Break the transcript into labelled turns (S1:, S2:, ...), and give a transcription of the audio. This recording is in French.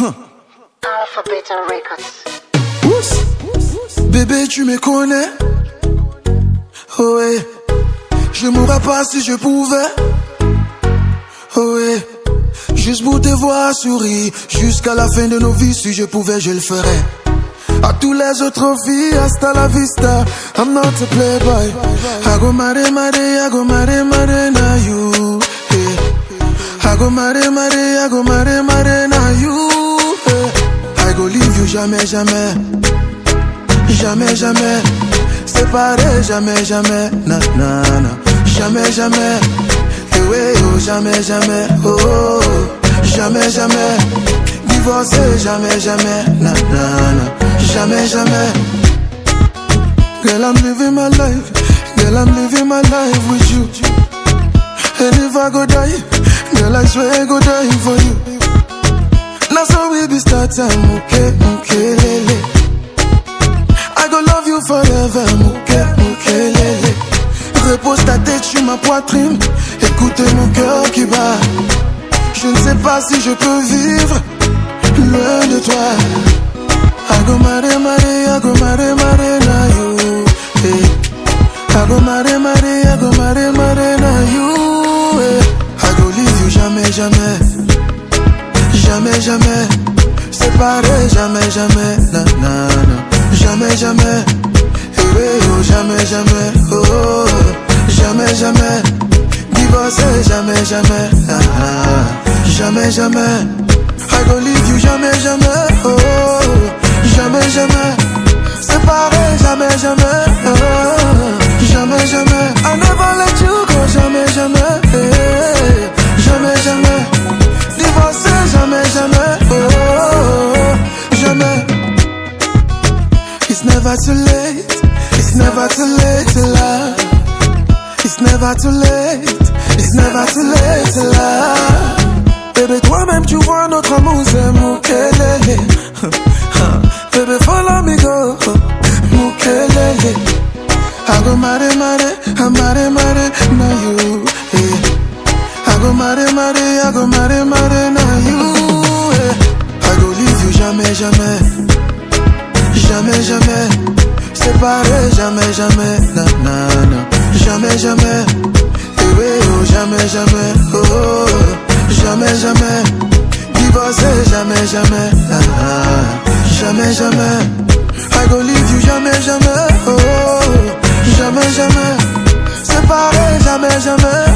S1: Alphabet Records.
S2: Bébé, tu me connais. Oh ouais. Je mourrais pas si je pouvais. Oh ouais. Juste pour te voir sourire jusqu'à la fin de nos vies. Si je pouvais, je le ferais. À tous les autres filles, hasta la vista. I'm not a playboy. I go mare, I go mare, na you. Hey. I go mare, I go mare, na you. Hey. I go leave you jamais, jamais. Jamais, jamais. Séparé, jamais, jamais. Na, na, na. Jamais, jamais. Eh ouais, oh, jamais, jamais. Oh, oh, oh. Jamais, jamais. Divorcé, jamais, jamais. Na, na, na. Jamais, jamais. Girl, I'm living my life. Girl, I'm living my life with you. And if I go die, girl, I swear I go die for you. Now so we be start time, okay, okay, lele. I go love you forever, okay, okay, lele. Repose ta tête sur ma poitrine. Écoute mon cœur qui bat. Je ne sais pas si je peux vivre loin de toi. I go mare, I go mare, na you. Hey. I go mare, I go mare, na you. Hey. I go leave you jamais, jamais. Jamais, jamais. Séparé, jamais, jamais. Na, na, na. Jamais, jamais. Hey, hey, oh, jamais, jamais. Oh, oh, oh. Jamais, jamais. Divorcé, jamais, jamais. Ah, ah. Jamais, jamais. I go leave you jamais, jamais. Oh, oh, oh. Jamais, jamais. Séparé, jamais, jamais. Oh, jamais, jamais. I never let you go, jamais, jamais. Hey, jamais, jamais. Divorcé, jamais, jamais. Oh, jamais. It's never too late. It's never too late to love. It's never too late. It's never too late to love. Bébé, toi-même tu vois notre amour, c'est Mukelele. Baby, follow me go, Mukelele. I go mare, na you. Hey. I go mare, I go mare, na you. Hey. I go leave you jamais, jamais. Jamais, jamais. Séparé, jamais, jamais. Na, na, na. Jamais, jamais. Eh oui, oh, jamais, jamais. Oh, oh, oh. Jamais, jamais. Divorcé, jamais, jamais. Ah, ah. Jamais, jamais. I go leave you jamais, jamais. Oh, jamais, jamais. Séparé, jamais, jamais.